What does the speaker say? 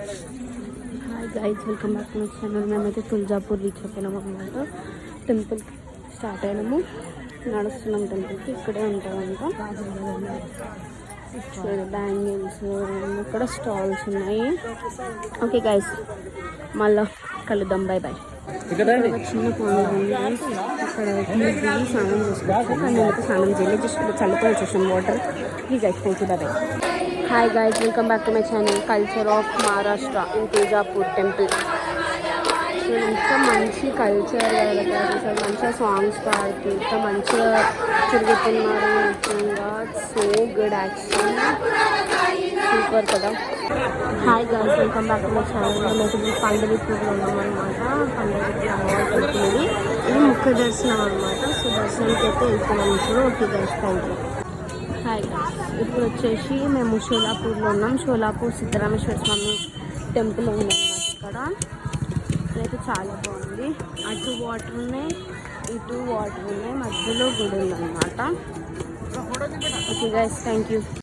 Hi guys, welcome back to my channel. మేమైతే Tuljapur reach అయిపోయినాం అనమాట. టెంపుల్ స్టార్ట్ అయినాము, నడుస్తున్నాం టెంపుల్కి. ఇక్కడే ఉంటామంట. బ్యాంగిల్స్, ఇక్కడ స్టాల్స్ ఉన్నాయి. ఓకే గైస్, మళ్ళా కలుద్దాం. Bye bye. చిన్న పండుగ ఉంది. ఇక్కడ దిగి స్నానం చేసుకోవచ్చు, కానీ నేనైతే స్నానం చేయలేదు, జస్ట్ చల్లుకొని వచ్చేసాం water. Please guys, thank you. Bye bye. Hi guys, welcome back to my channel. Culture of Maharashtra in Tuljapur temple. So ఇంత మంచి కల్చర్ కదా, మంచిగా సాంగ్స్ పాడుతూ ఇంత మంచిగా తిరుగుతున్నారు. ముఖ్యంగా సో గుడ్ యాక్షన్, సూపర్ కదా. Hi guys, welcome back to my channel. మేమైతే పండరిపూర్లో ఉన్నామన్నమాట. పండరిపూర్ అమ్మవారి టెంపుల్ ఇది ముఖ్య దర్శనం అనమాట. సో దర్శనానికి అయితే వెళ్తున్నాం ఇప్పుడు. Okay guys, thank you. Hi guys, ఇప్పుడు వచ్చేసి మేము షోలాపూర్లో ఉన్నాం. షోలాపూర్ సిద్ధరామేశ్వర స్వామి టెంపుల్ ఉందన్నమాట. ఇక్కడ ఇదైతే చాలా బాగుంది. అటు వాటర్ ఉన్నాయి, ఇటు వాటర్ ఉన్నాయి, మధ్యలో గుడి ఉందన్నమాట. Okay guys, thank you.